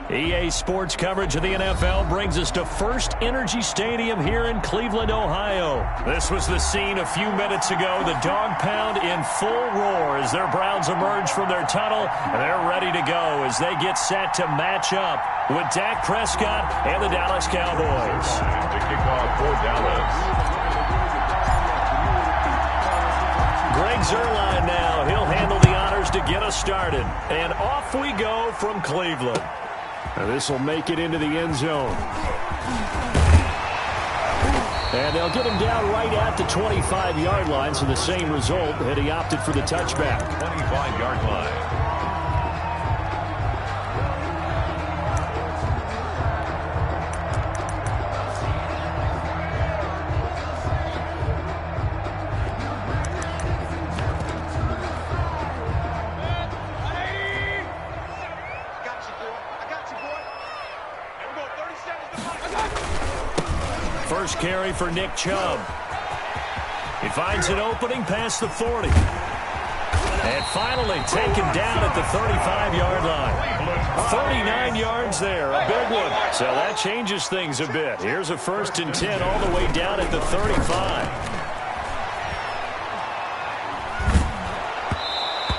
EA Sports coverage of the NFL brings us to First Energy Stadium here in Cleveland, Ohio. This was the scene a few minutes ago. The dog pound in full roar as their Browns emerge from their tunnel. And they're ready to go as they get set to match up with Dak Prescott and the Dallas Cowboys. The kickoff for Dallas. Greg Zuerlein now. He'll handle the honors to get us started. And off we go from Cleveland. And this will make it into the end zone. And they'll get him down right at the 25-yard line, so the same result, and he opted for the touchback. 25-yard line. First carry for Nick Chubb. He finds an opening past the 40. And finally taken down at the 35-yard line. 39 yards there, a big one. So that changes things a bit. Here's a 1st and 10 all the way down at the 35.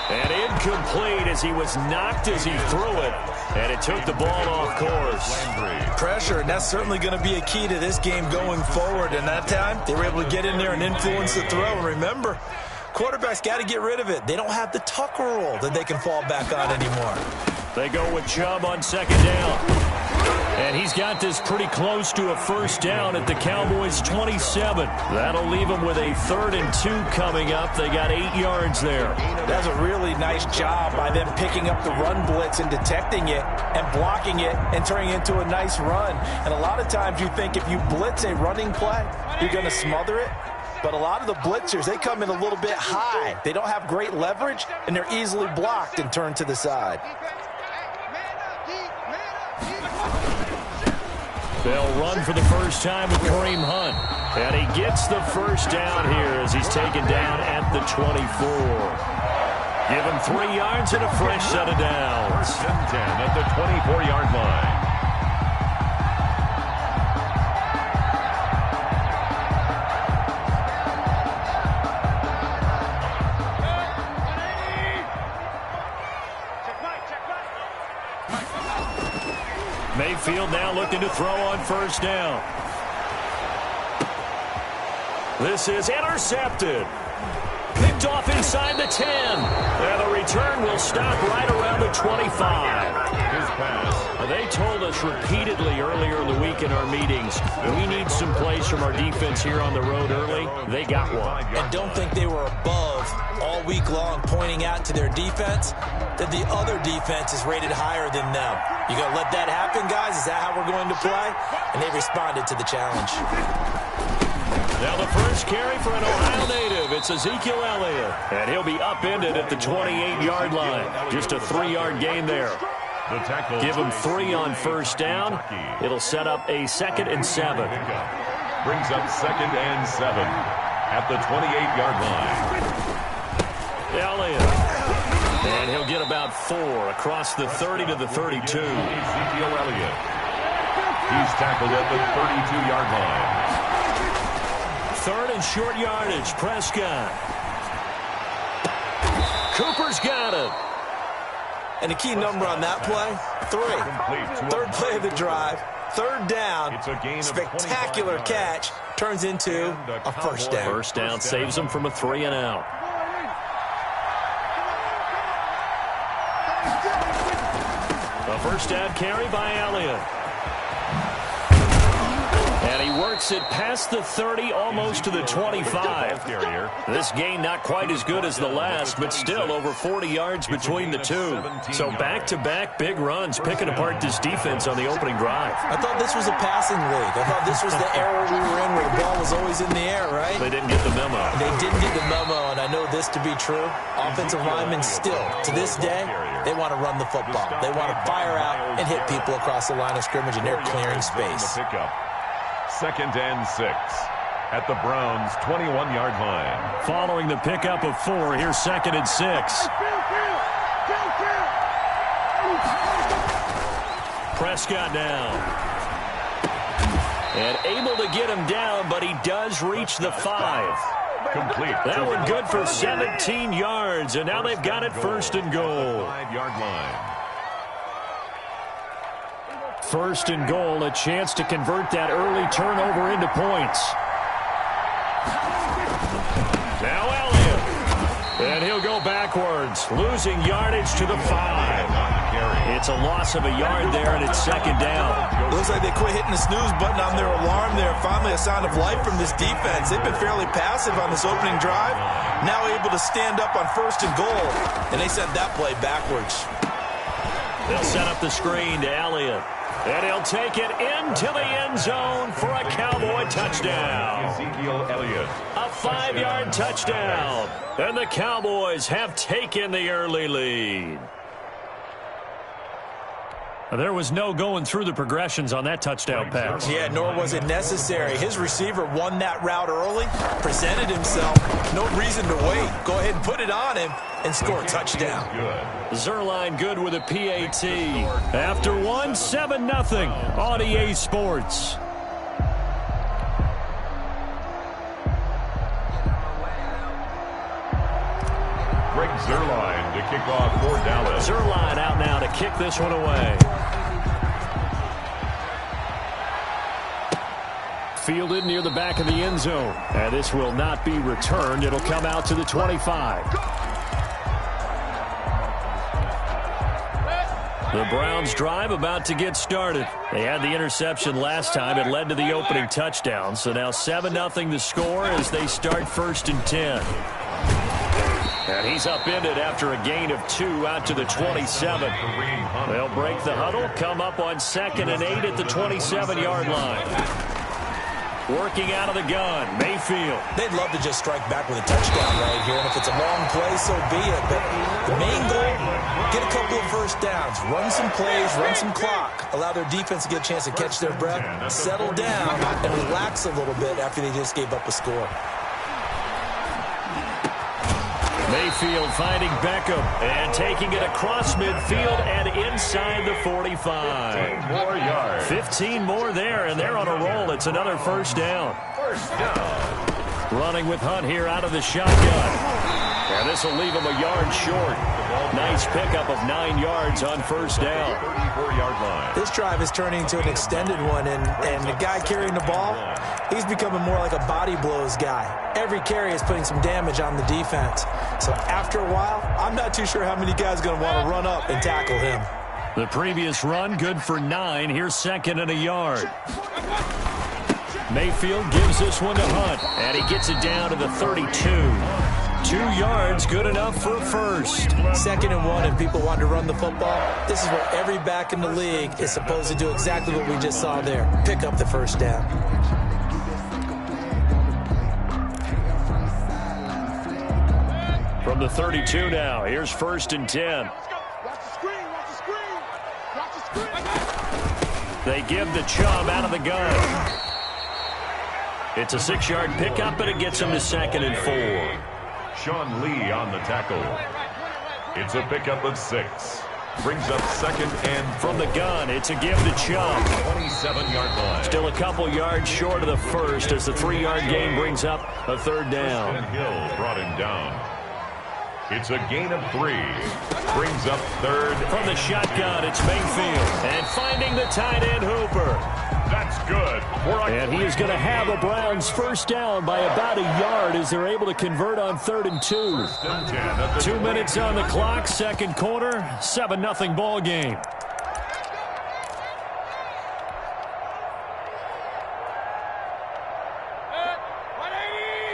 And incomplete as he was knocked as he threw it. And it took the ball off course. Pressure, and that's certainly going to be a key to this game going forward. And that time, they were able to get in there and influence the throw. And remember, quarterbacks got to get rid of it. They don't have the Tucker rule that they can fall back on anymore. They go with Chubb on 2nd down. And he's got this pretty close to a 1st down at the Cowboys' 27. That'll leave them with a 3rd and 2 coming up. They got 8 yards there. That's a really nice job by them picking up the run blitz and detecting it and blocking it and turning it into a nice run. And a lot of times you think if you blitz a running play, you're going to smother it. But a lot of the blitzers, they come in a little bit high. They don't have great leverage, and they're easily blocked and turned to the side. They'll run for the first time with Kareem Hunt. And he gets the 1st down here as he's taken down at the 24. Give him 3 yards and a fresh set of downs. 1st and 10 at the 24-yard line. Mayfield now looking to throw on 1st down. This is intercepted. Picked off inside the 10. And the return will stop right around the 25. His pass. They told us repeatedly earlier in the week in our meetings, we need some plays from our defense here on the road early. They got one. And don't think they were above all week long pointing out to their defense that the other defense is rated higher than them. You going to let that happen, guys? Is that how we're going to play? And they responded to the challenge. Now the first carry for an Ohio native. It's Ezekiel Elliott. And he'll be upended at the 28-yard line. Just a 3-yard gain there. Give him 3 on 1st down. It'll set up a 2nd and 7. Brings up 2nd and 7 at the 28-yard line. Elliott. And he'll get about 4 across the 30 to the 32. Ezekiel Elliott. He's tackled at the 32-yard line. 3rd and short yardage. Prescott. Cooper's got it. And the key number on that play, 3. 3rd play of the drive, 3rd down, spectacular catch, turns into a 1st down. 1st down saves them from a 3 and out. A 1st down carry by Elliott. And he works it past the 30, almost to the 25. This gain not quite as good as the last, but still over 40 yards between the two. So back-to-back big runs, picking apart this defense on the opening drive. I thought this was a passing league. I thought this was the era we were in where the ball was always in the air, right? They didn't get the memo. They didn't get the memo, and I know this to be true. Offensive linemen still, to this day, they want to run the football. They want to fire out and hit people across the line of scrimmage, and they're clearing space. 2nd and 6 at the Browns' 21-yard line. Following the pickup of 4, here's 2nd and 6. Prescott now. And able to get him down, but he does reach the 5. Complete. That one good for 17 yards, and now they've got it first and goal. 5-yard line. First and goal, a chance to convert that early turnover into points. Now Elliott. And he'll go backwards, losing yardage to the 5. It's a loss of a yard there, and it's second down. Looks like they quit hitting the snooze button on their alarm there. Finally a sign of life from this defense. They've been fairly passive on this opening drive. Now able to stand up on first and goal. And they sent that play backwards. They'll set up the screen to Elliott. And he'll take it into the end zone for a Cowboy touchdown. Ezekiel Elliott. A 5-yard touchdown. And the Cowboys have taken the early lead. There was no going through the progressions on that touchdown pass. Yeah, nor was it necessary. His receiver won that route early, presented himself. No reason to wait. Go ahead and put it on him and score a touchdown. Zerline good with a PAT. After one, 7-0 on EA Sports. Greg Zerline to kick off for Dallas. Zerline out now to kick this one away. Fielded near the back of the end zone. And this will not be returned. It'll come out to the 25. The Browns drive about to get started. They had the interception last time. It led to the opening touchdown. So now 7-0 the score as they start first and 10. And he's upended after a gain of 2 out to the 27. They'll break the huddle, come up on 2nd and 8 at the 27-yard line. Working out of the gun, Mayfield. They'd love to just strike back with a touchdown right here, and if it's a long play, so be it. But the main goal, get a couple of first downs, run some plays, run some clock, allow their defense to get a chance to catch their breath, settle down, and relax a little bit after they just gave up a score. Mayfield finding Beckham and taking it across midfield and inside the 45. 10 more yards. 15 more there, and they're on a roll. It's another first down. First down. Running with Hunt here out of the shotgun. And this will leave him a yard short. Nice pickup of 9 yards on first down. 34-yard line. This drive is turning into an extended one, and the guy carrying the ball, he's becoming more like a body blows guy. Every carry is putting some damage on the defense. So after a while, I'm not too sure how many guys are going to want to run up and tackle him. The previous run good for 9. Here's 2nd and a yard. Mayfield gives this one to Hunt, and he gets it down to the 32. 2 yards, good enough for a first. 2nd and 1, and people want to run the football. This is where every back in the league is supposed to do exactly what we just saw there. Pick up the first down. From the 32 now, here's 1st and 10. They give the Chubb out of the gun. It's a 6-yard pickup, and it gets him to 2nd and 4. Sean Lee on the tackle. It's a pickup of 6. Brings up 2nd and from the gun. It's a give to Chubb. 27-yard line. Still a couple yards short of the first as the 3-yard gain brings up a 3rd down. And Hill brought him down. It's a gain of 3. Brings up 3rd. From the shotgun, it's Mayfield. And finding the tight end Hooper. That's good. And he is going to have a Browns first down by about a yard as they're able to convert on 3rd and 2. 2 minutes on the clock, 2nd quarter, 7-0 ball game.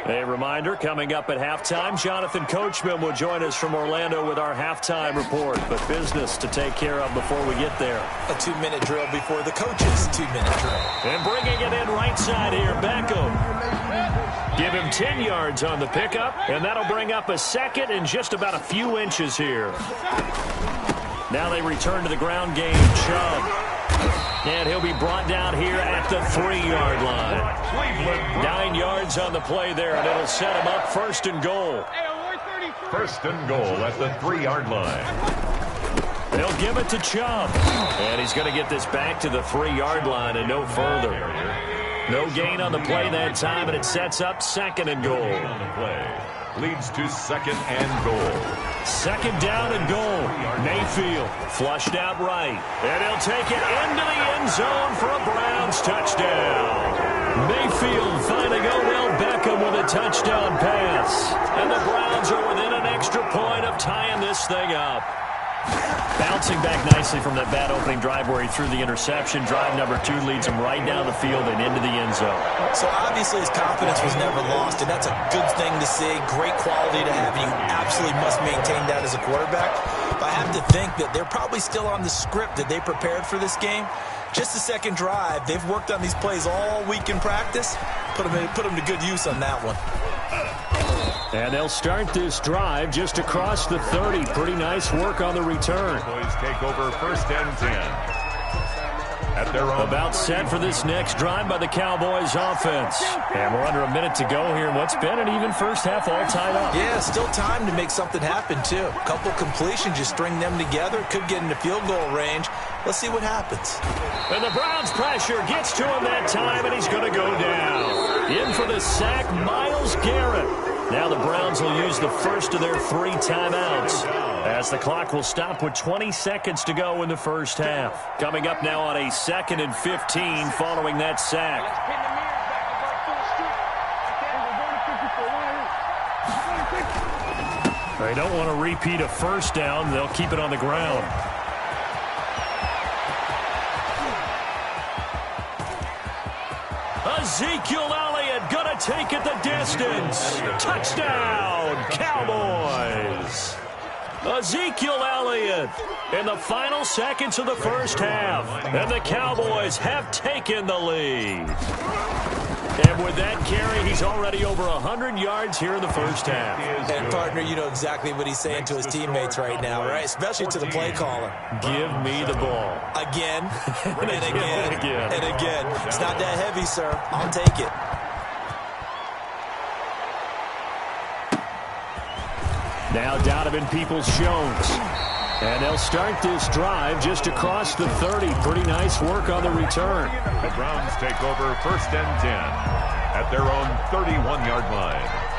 A reminder, coming up at halftime, Jonathan Coachman will join us from Orlando with our halftime report. But business to take care of before we get there. A 2-minute drill before the coach's 2-minute drill. And bringing it in right side here, Beckham. Give him 10 yards on the pickup, and that'll bring up a 2nd and just about a few inches here. Now they return to the ground game, Chubb. And he'll be brought down here at the 3-yard line. 9 yards on the play there, and it'll set him up 1st and goal. 1st and goal at the 3-yard line. They'll give it to Chubb. And he's going to get this back to the 3-yard line and no further. No gain on the play that time, and it sets up 2nd and goal. On the play leads to 2nd and goal. 2nd down and goal. Mayfield flushed out right. And he'll take it into the end zone for a Browns touchdown. Mayfield finding Odell Beckham with a touchdown pass. And the Browns are within an extra point of tying this thing up. Bouncing back nicely from that bad opening drive where he threw the interception. Drive number 2 leads him right down the field and into the end zone. So obviously his confidence was never lost, and that's a good thing to see. Great quality to have, and you absolutely must maintain that as a quarterback. But I have to think that they're probably still on the script that they prepared for this game. Just the 2nd drive. They've worked on these plays all week in practice. Put them to good use on that one. And they'll start this drive just across the 30. Pretty nice work on the return. Boys take over 1st and 10. At their own about set for this next drive by the Cowboys offense. And we're under a minute to go here in what's been an even first half all tied up. Yeah, still time to make something happen, too. A couple completions, you string them together. Could get into field goal range. Let's see what happens. And the Browns pressure gets to him that time, and he's going to go down. In for the sack, Myles Garrett. Now the Browns will use the first of their 3 timeouts as the clock will stop with 20 seconds to go in the first half. Coming up now on a 2nd and 15 following that sack. They don't want to repeat a first down. They'll keep it on the ground. Ezekiel Elliott going to take it the distance. Touchdown, Cowboys. Ezekiel Elliott in the final seconds of the first half. And the Cowboys have taken the lead. And with that carry, he's already over 100 yards here in the first half. And, partner, you know exactly what he's saying to his teammates right now, right? Especially to the play caller. Give me the ball. Again, and again, and again. It's not that heavy, sir. I'll take it. Now Donovan Peoples-Jones. And they'll start this drive just across the 30. Pretty nice work on the return. The Browns take over 1st and 10 at their own 31-yard line.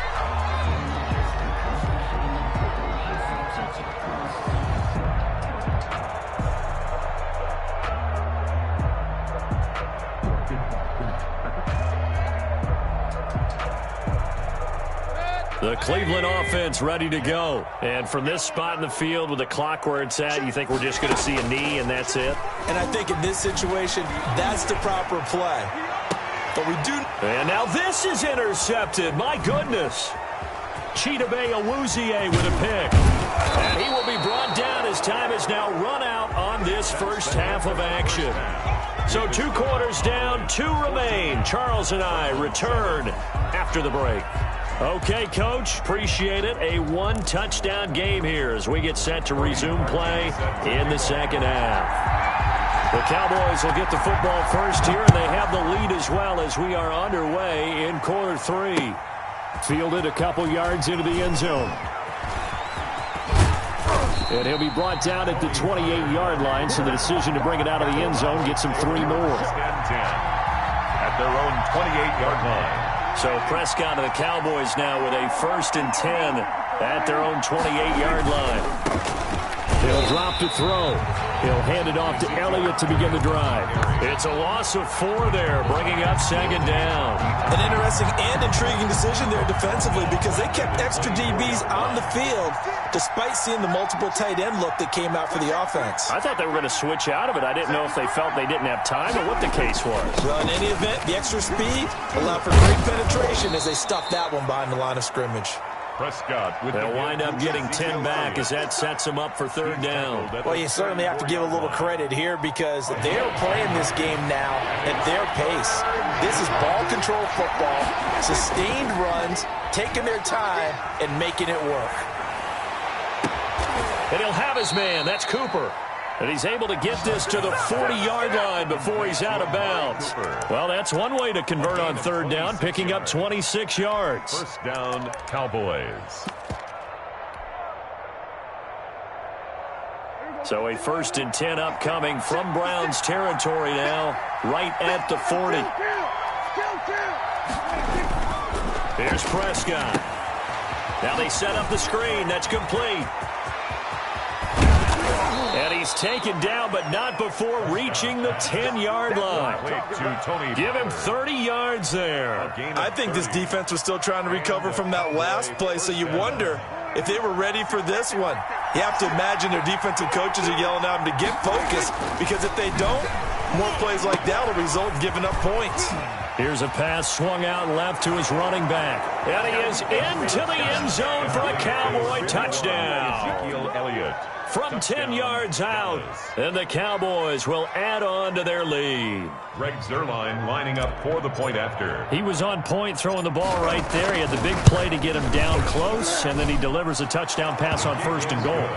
The Cleveland offense ready to go. And from this spot in the field with the clock where it's at, you think we're just going to see a knee and that's it? And I think in this situation, that's the proper play. But we do... And now this is intercepted. My goodness. Chidobe Awuzie with a pick. And he will be brought down as time is now run out on this first half of action. So 2 quarters down, 2 remain. Charles and I return after the break. Okay, Coach, appreciate it. A 1-touchdown game here as we get set to resume play in the second half. The Cowboys will get the football first here, and they have the lead as well as we are underway in quarter 3. Fielded a couple yards into the end zone. And he'll be brought down at the 28-yard line, so the decision to bring it out of the end zone gets him 3 more. At their own 28-yard line. So Prescott and the Cowboys now with a 1st and 10 at their own 28-yard line. He'll drop to throw. He'll hand it off to Elliott to begin the drive. It's a loss of 4 there, bringing up 2nd down. An interesting and intriguing decision there defensively because they kept extra DBs on the field despite seeing the multiple tight end look that came out for the offense. I thought they were going to switch out of it. I didn't know if they felt they didn't have time or what the case was. Well, in any event, the extra speed allowed for great penetration as they stuffed that one behind the line of scrimmage. Prescott with they'll wind up getting 10 back as that sets them up for 3rd down. Well, you certainly have to give a little credit here because they're playing this game now at their pace. This is ball control football, sustained runs, taking their time, and making it work. And he'll have his man. That's Cooper. And he's able to get this to the 40-yard line before he's out of bounds. Well, that's one way to convert on 3rd down, picking up 26 yards. 1st down, Cowboys. So a 1st and 10 upcoming from Browns territory now, right at the 40. Here's Prescott. Now they set up the screen. That's complete. And he's taken down, but not before reaching the 10-yard line. Give him 30 yards there. I think this defense was still trying to recover from that last play, so you wonder if they were ready for this one. You have to imagine their defensive coaches are yelling at them to get focused, because if they don't, more plays like that will result in giving up points. Here's a pass swung out left to his running back. And he is into the end zone for a Cowboy touchdown. Ezekiel Elliott. From 10 yards out, and the Cowboys will add on to their lead. Greg Zuerlein lining up for the point after. He was on point throwing the ball right there. He had the big play to get him down close, and then he delivers a touchdown pass on 1st and goal.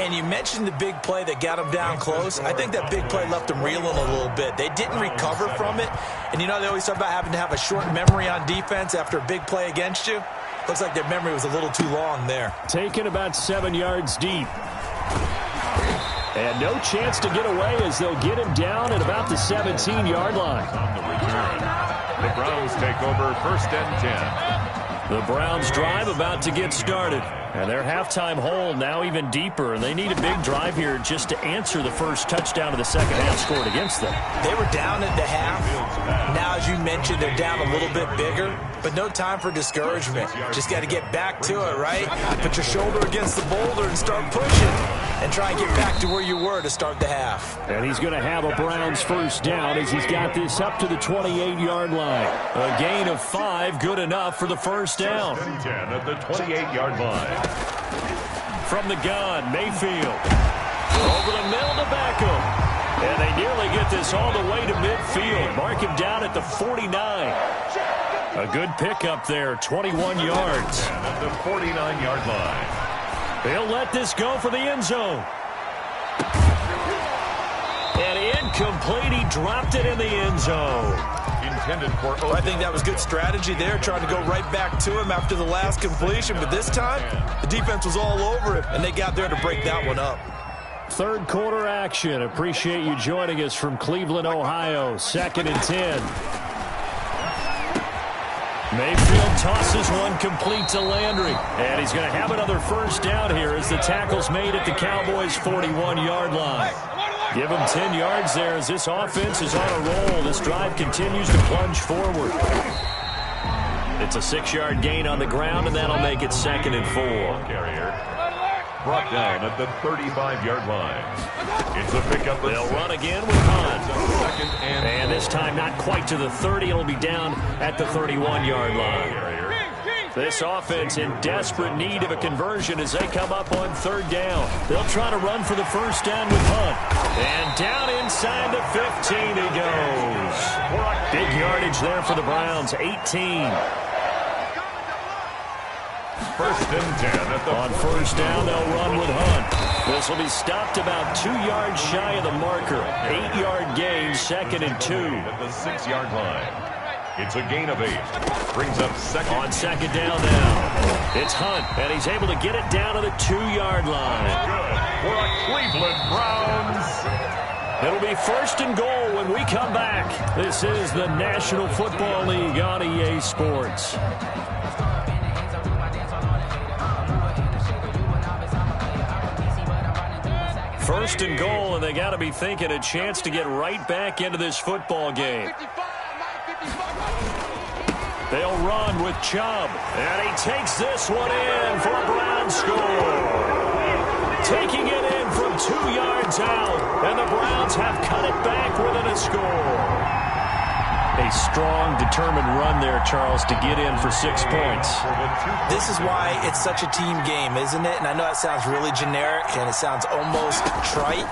And you mentioned the big play that got him down close. I think that big play left them reeling a little bit. They didn't recover from it. And you know, they always talk about having to have a short memory on defense after a big play against you. Looks like their memory was a little too long there. Taken about 7 yards deep. And no chance to get away as they'll get him down at about the 17-yard line. On the return, the Browns take over 1st and 10. The Browns drive about to get started. And their halftime hole now even deeper. And they need a big drive here just to answer the first touchdown of the second half scored against them. They were down at the half. Now, as you mentioned, they're down a little bit bigger. But no time for discouragement. Just got to get back to it, right? Put your shoulder against the boulder and start pushing. And try and get back to where you were to start the half. And he's going to have a Browns 1st down as he's got this up to the 28-yard line. A gain of 5, good enough for the 1st down. 10 at the 28-yard line. From the gun, Mayfield. Over the middle to Beckham. And they nearly get this all the way to midfield. Mark him down at the 49. A good pickup there, 21 yards. At the 49-yard line. They'll let this go for the end zone. And incomplete. He dropped it in the end zone. Intended for... I think that was good strategy there, trying to go right back to him after the last completion. But this time, the defense was all over him, and they got there to break that one up. 3rd quarter action. Appreciate you joining us from Cleveland, Ohio. 2nd and 10. Mayfield tosses one complete to Landry. And he's going to have another 1st down here as the tackle's made at the Cowboys' 41-yard line. Give him 10 yards there as this offense is on a roll. This drive continues to plunge forward. It's a 6-yard gain on the ground, and that'll make it 2nd and 4. Carrier brought down at the 35-yard line. It's a pickup. They'll run again with Hunt. 2nd and this time not quite to the 30. It'll be down at the 31-yard line. This offense in desperate need of a conversion as they come up on 3rd down. They'll try to run for the 1st down with Hunt. And down inside the 15 he goes. Big yardage there for the Browns, 18. 1st and 10 at the... On 1st down, they'll run with Hunt. This will be stopped about 2 yards shy of the marker. 8-yard gain, 2nd and 2. At the 6-yard line. It's a gain of 8. Brings up 2nd. On 2nd down now. It's Hunt, and he's able to get it down to the 2-yard line. Good for a Cleveland Browns. It'll be 1st and goal when we come back. This is the National Football League on EA Sports. First and goal, and they got to be thinking a chance to get right back into this football game. They'll run with Chubb, and he takes this one in for a Browns score. Taking it in from 2 yards out, and the Browns have cut it back within a score. A strong, determined run there, Charles, to get in for 6 points. This is why it's such a team game, isn't it? And I know that sounds really generic, and it sounds almost trite,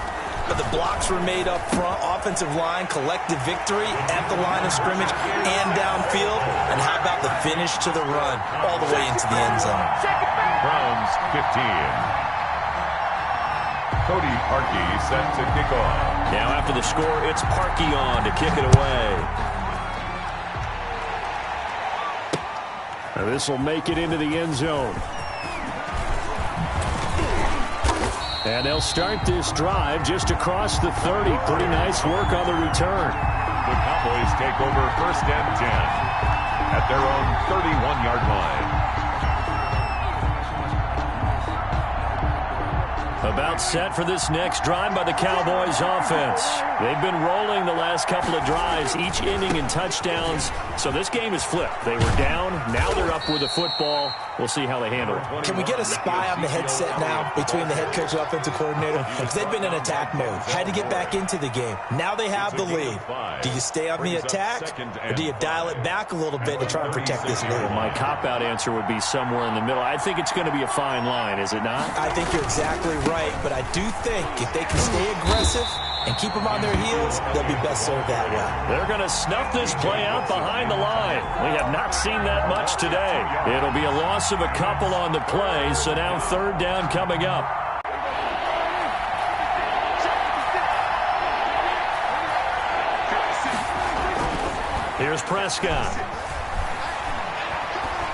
but the blocks were made up front, offensive line, collective victory at the line of scrimmage and downfield. And how about the finish to the run, all the way into the end zone? Browns 15. Cody Parkey set to kick off. Now after the score, it's Parkey on to kick it away. Now this will make it into the end zone. And they'll start this drive just across the 30. Pretty nice work on the return. The Cowboys take over 1st and 10 at their own 31-yard line. About set for this next drive by the Cowboys offense. They've been rolling the last couple of drives, each ending in touchdowns. So this game is flipped. They were down. Now they're up with the football. We'll see how they handle it. Can we get a spy on the headset now between the head coach and offensive coordinator? Because they've been in attack mode. Had to get back into the game. Now they have the lead. Do you stay on the attack, or do you dial it back a little bit to try and protect this lead? Well, my cop-out answer would be somewhere in the middle. I think it's going to be a fine line, is it not? I think you're exactly right, but I do think if they can stay aggressive and keep them on their heels, they'll be best served that way. They're going to snuff this play out behind the line. We have not seen that much today. It'll be a loss of a couple on the play, so now 3rd down coming up. Here's Prescott.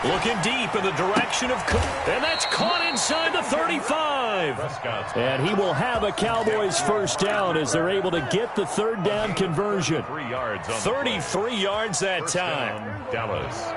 Looking deep in the direction of Cook. And that's caught inside the 35. And he will have a Cowboys 1st down as they're able to get the 3rd down conversion. 33 yards that time. Dallas.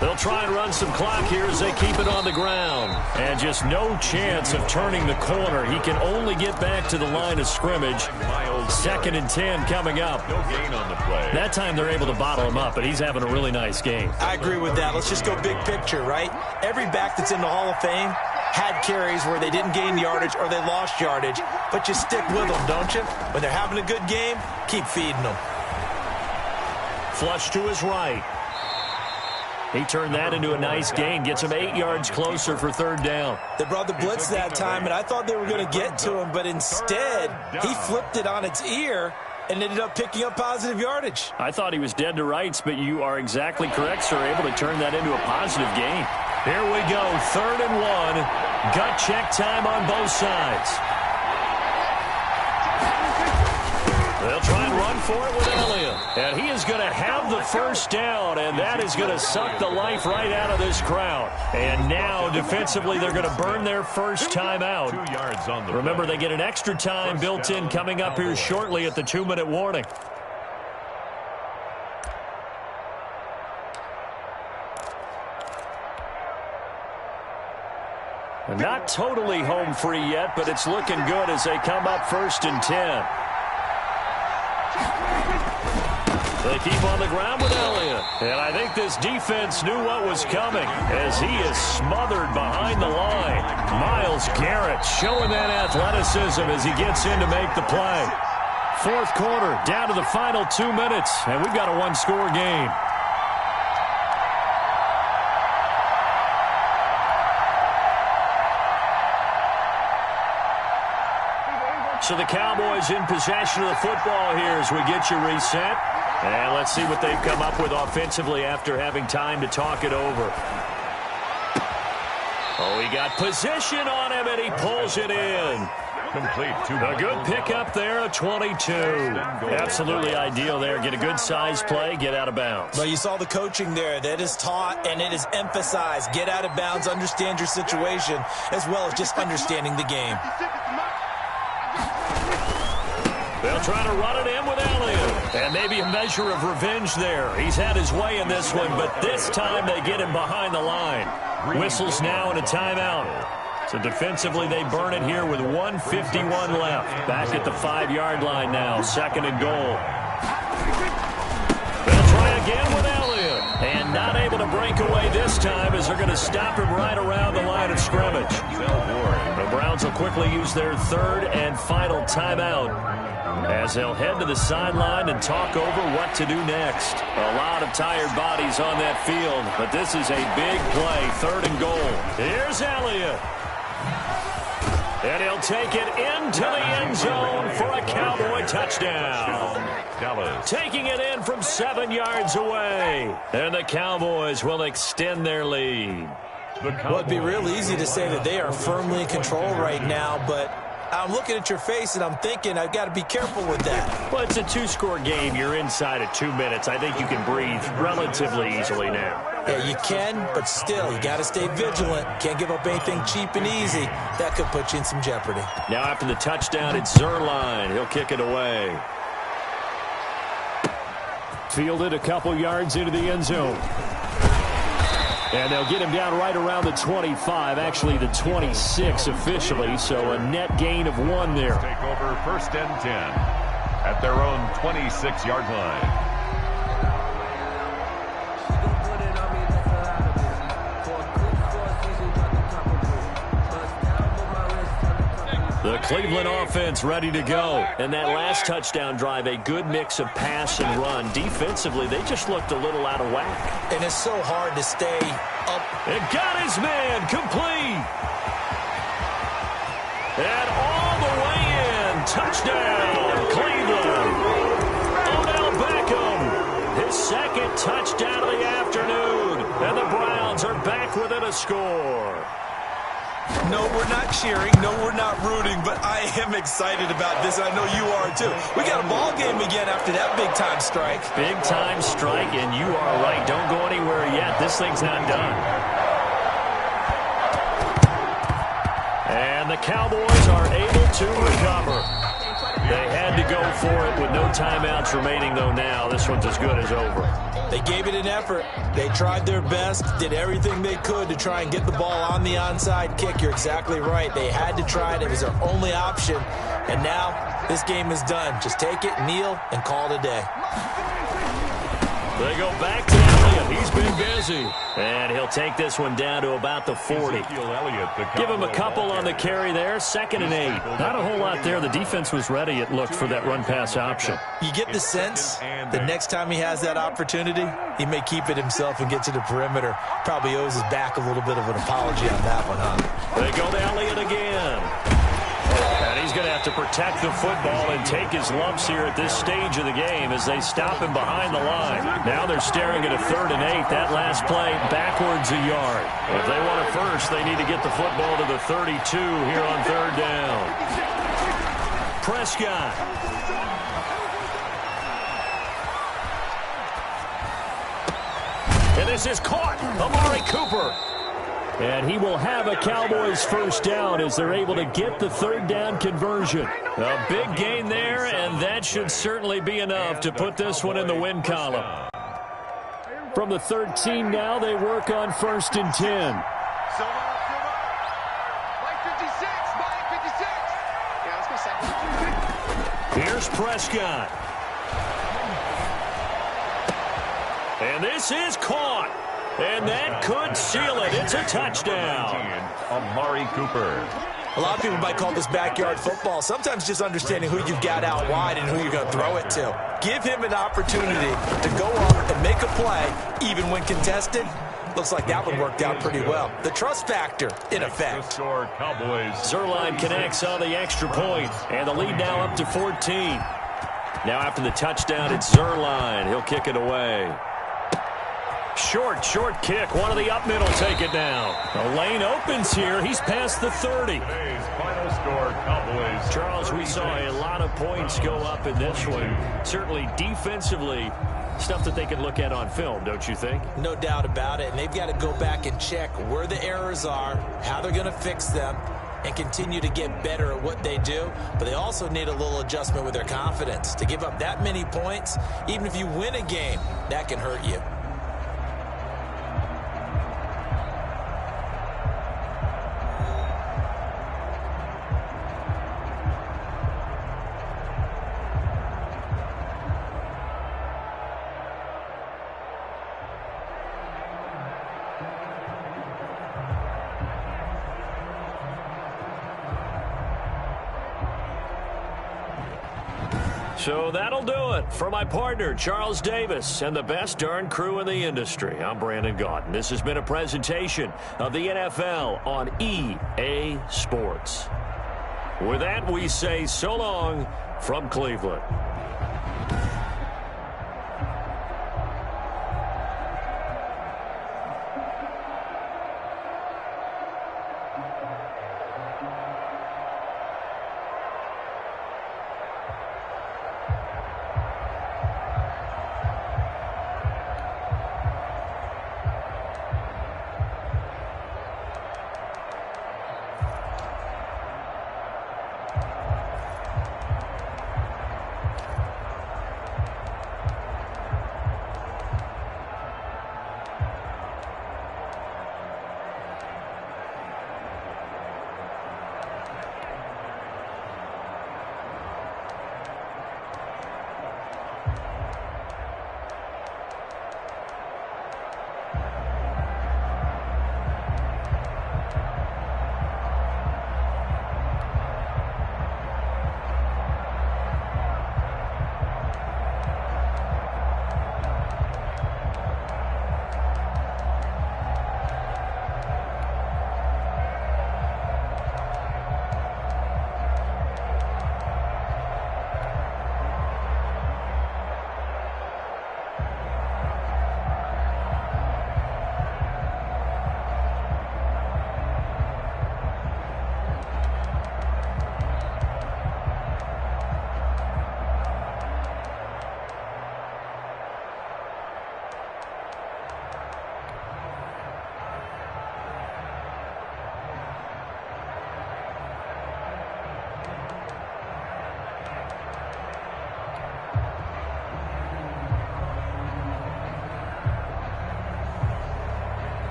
They'll try and run some clock here as they keep it on the ground. And just no chance of turning the corner. He can only get back to the line of scrimmage. 2nd and 10 coming up. No gain on the play. That time they're able to bottle him up, but he's having a really nice game. I agree with that. Let's just go big picture, right? Every back that's in the Hall of Fame had carries where they didn't gain yardage or they lost yardage, but you stick with them, don't you? When they're having a good game, keep feeding them. Flush to his right. He turned that into a nice gain. Gets him 8 yards closer for 3rd down. They brought the blitz that time, and I thought they were going to get to him, but instead, he flipped it on its ear and ended up picking up positive yardage. I thought he was dead to rights, but you are exactly correct, sir. Able to turn that into a positive gain. Here we go, 3rd and 1. Gut check time on both sides. They'll try and run for it with Elliott. And he is going to have the 1st down, and that is going to suck the life right out of this crowd. And now, defensively, they're going to burn their first timeout. 2 yards on the Remember, they get an extra time built in coming up here shortly at the 2-minute warning. Not totally home free yet, but it's looking good as they come up 1st and 10. They keep on the ground with Elliott. And I think this defense knew what was coming as he is smothered behind the line. Myles Garrett showing that athleticism as he gets in to make the play. 4th quarter, down to the final 2 minutes, and we've got a 1-score game. So the Cowboys in possession of the football here as we get you reset. And let's see what they've come up with offensively after having time to talk it over. Oh, he got position on him, and he pulls it in. Complete. A good pickup there, a 22. Absolutely ideal there. Get a good size play, get out of bounds. Well, you saw the coaching there. That is taught and it is emphasized. Get out of bounds, understand your situation, as well as just understanding the game. They'll try to run it in with Elliott. And maybe a measure of revenge there. He's had his way in this one, but this time they get him behind the line. Whistles now and a timeout. So defensively they burn it here with 1:51 left. Back at the 5-yard line now. 2nd and goal. They'll try again with Elliott. And not able to break away this time as they're going to stop him right around the line of scrimmage. The Browns will quickly use their 3rd and final timeout as they'll head to the sideline and talk over what to do next. A lot of tired bodies on that field, but this is a big play, 3rd and goal. Here's Elliott. And he'll take it into the end zone for a Cowboy touchdown. Dallas. Taking it in from 7 yards away. And the Cowboys will extend their lead. Well, it'd be real easy to say that they are firmly in control right now, but I'm looking at your face and I'm thinking I've got to be careful with that. Well, it's a 2-score game. You're inside at 2 minutes. I think you can breathe relatively easily now. Yeah, you can, but still, you got to stay vigilant. Can't give up anything cheap and easy. That could put you in some jeopardy. Now after the touchdown, it's Zerline. He'll kick it away. Fielded a couple yards into the end zone. And they'll get him down right around the 25, actually the 26 officially, so a net gain of 1 there. Take over 1st and 10 at their own 26-yard line. The Cleveland offense ready to go. And that last touchdown drive, a good mix of pass and run. Defensively, they just looked a little out of whack. And it's so hard to stay up. And got his man complete. And all the way in. Touchdown, Cleveland. Odell Beckham. His 2nd touchdown of the afternoon. And the Browns are back within a score. No, we're not cheering. No, we're not rooting, but I am excited about this. I know you are, too. We got a ball game again after that big-time strike. Big-time strike, and you are right. Don't go anywhere yet. This thing's not done. And the Cowboys are able to recover. They had to go for it with no timeouts remaining, though now. This one's as good as over. They gave it an effort. They tried their best, did everything they could to try and get the ball on the onside kick. You're exactly right. They had to try it. It was their only option. And now this game is done. Just take it, kneel, and call it a day. They go back to Elliott. He's been busy. And he'll take this one down to about the 40. Give him a couple on the carry there. 2nd and 8. Not a whole lot there. The defense was ready, it looked, for that run-pass option. You get the sense the next time he has that opportunity, he may keep it himself and get to the perimeter. Probably owes his back a little bit of an apology on that one, huh? They go to Elliott again. And he's going to have to protect the football and take his lumps here at this stage of the game as they stop him behind the line. Now they're staring at a 3rd and 8. That last play backwards a yard. If they want it first, they need to get the football to the 32 here on 3rd down. Prescott. And this is caught. Amari Cooper. And he will have a Cowboys 1st down as they're able to get the 3rd down conversion. A big gain there, and that should certainly be enough to put this one in the win column. From the 13 now, they work on 1st and 10. Here's Prescott. And this is caught. And that could seal it. It's a touchdown. Amari Cooper. A lot of people might call this backyard football. Sometimes just understanding who you've got out wide and who you're going to throw it to. Give him an opportunity to go up and make a play, even when contested. Looks like that one worked out pretty well. The trust factor, in effect. Zerline connects on the extra point, and the lead now up to 14. Now after the touchdown, it's Zerline. He'll kick it away. Short kick. One of the up middle take it down. The lane opens here. He's past the 30. Final score, Cowboys. Charles, we saw a lot of points go up in this one. Certainly defensively, stuff that they can look at on film, don't you think? No doubt about it. And they've got to go back and check where the errors are, how they're going to fix them, and continue to get better at what they do. But they also need a little adjustment with their confidence. To give up that many points, even if you win a game, that can hurt you. So that'll do it for my partner, Charles Davis, and the best darn crew in the industry. I'm Brandon Gaudin. This has been a presentation of the NFL on EA Sports. With that, we say so long from Cleveland.